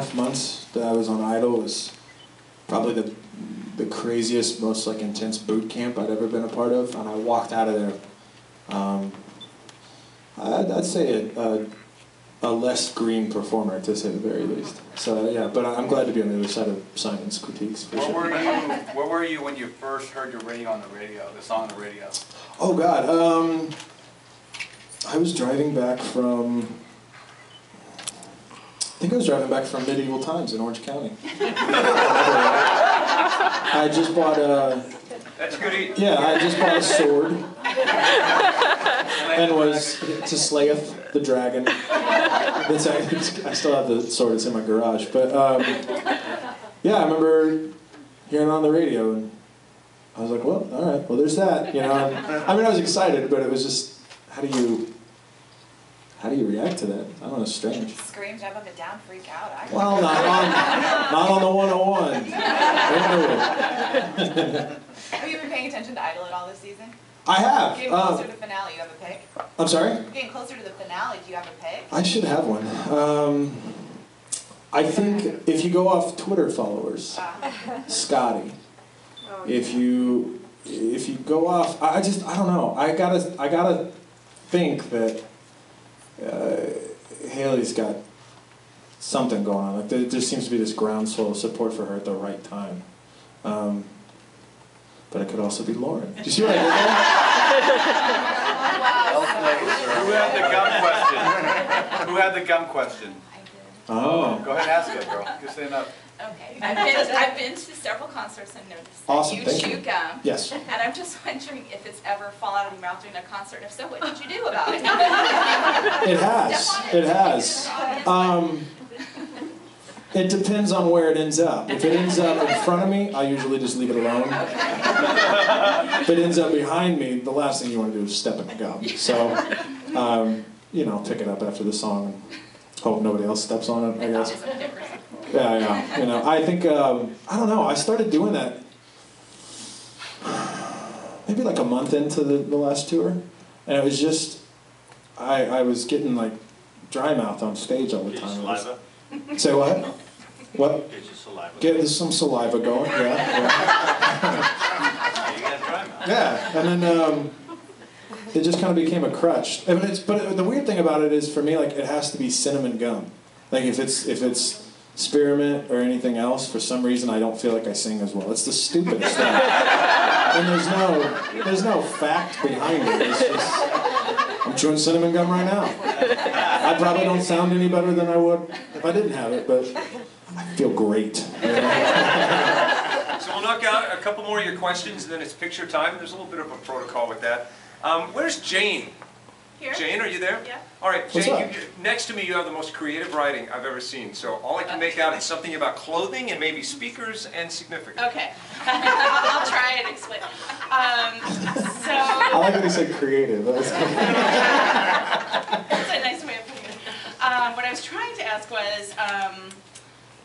2.5 months that I was on Idol was probably the craziest, most like intense boot camp I'd ever been a part of, and I walked out of there. I'd say a less green performer, to say the very least. So yeah, but I'm glad to be on the other side of Simon's critiques for sure. Where were you when you first heard your radio on the radio, the song on the radio? Oh God, I was driving back from. I think I was driving back from medieval times in Orange County. I just bought a. That's good. Yeah, I just bought a sword. And was to slayeth the dragon. I still have the sword, it's in my garage. But yeah, I remember hearing it on the radio, and I was like, well, all right, well, there's that. You know, I mean, I was excited, but it was just, how do you react to that? I don't know, strange. Scream, jump up and down, freak out. Well, not on the 101. Have you been paying attention to Idol at all this season? I have. Getting closer to the finale, you have a pick? I'm sorry? Getting closer to the finale, do you have a pick? I should have one. I think if you go off Twitter followers, Scotty. If you go off, I don't know. I gotta think that Haley's got something going on. Like there seems to be this groundswell of support for her at the right time. But it could also be Lauren. Do you see what I did there? Who had the gum question? Who had the gum question? I did. Oh. Go ahead and ask it, girl. You're standing up. Okay. I've been to several concerts and noticed that Awesome, you thank chew you. gum. Yes. And I'm just wondering if it's ever fallen out of your mouth during a concert, and if so, what did you do about it? It has. It has. It depends on where it ends up. If it ends up in front of me, I usually just leave it alone. If it ends up behind me, the last thing you want to do is step in the gum. So, you know, pick it up after the song and hope nobody else steps on it, I guess. Yeah. You know, I think, I don't know, I started doing that maybe like a month into the last tour. And it was just, I was getting like dry mouth on stage all the time. Saliva? Say what? What? Get your saliva. Get some saliva going, yeah. You got dry mouth. Yeah, and then it just kind of became a crutch. I mean, but the weird thing about it is, for me, like, it has to be cinnamon gum. Like, if it's spearmint or anything else, for some reason I don't feel like I sing as well. It's the stupidest thing. And there's no fact behind it. It's just, I'm chewing cinnamon gum right now. I probably don't sound any better than I would if I didn't have it, but I feel great. So we'll knock out a couple more of your questions, and then it's picture time. There's a little bit of a protocol with that. Where's Jane? Here? Jane, are you there? Yeah. All right, What's Jane, up? next to me you have the most creative writing I've ever seen. So all I can make out is something about clothing and maybe speakers and significance. Okay. I'll try and explain. I like that he said creative. That was good. That's a nice way of putting it. What I was trying to ask was,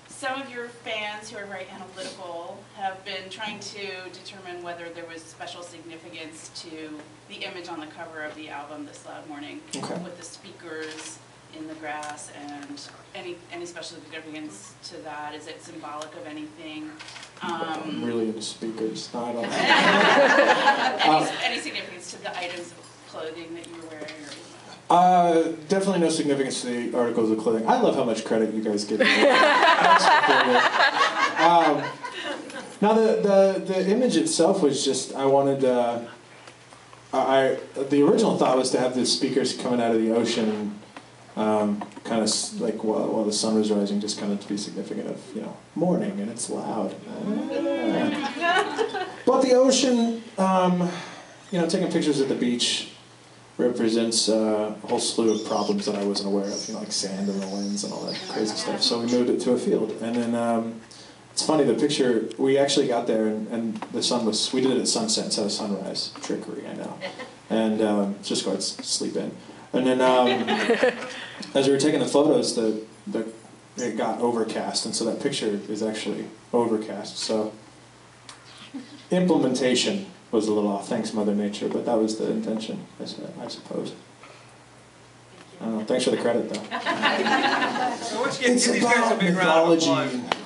some of your fans who are very analytical have been trying to determine whether there was special significance to the image on the cover of the album, This Loud Morning, Okay. with the speakers in the grass, and any special significance to that. Is it symbolic of anything? I'm really into speakers. No, I don't. Any significance to the items of clothing that you were wearing? Definitely no significance to the articles of clothing. I love how much credit you guys give me. Now the image itself was just, I wanted, the original thought was to have the speakers coming out of the ocean, kind of like while the sun was rising, just kind of to be significant of, you know, morning and it's loud. But the ocean, you know, taking pictures at the beach represents a whole slew of problems that I wasn't aware of, you know, like sand in the lens and all that crazy stuff. So we moved it to a field. And then it's funny, the picture, we actually got there and the sun was, we did it at sunset instead of sunrise. Trickery, I know. And just go ahead and sleep in. And then as we were taking the photos, it got overcast, and so that picture is actually overcast. So implementation was a little off, thanks Mother Nature, but that was the intention, I suppose. Thanks for the credit, though. So once again, It's give these guys a about big round of mythology applause. and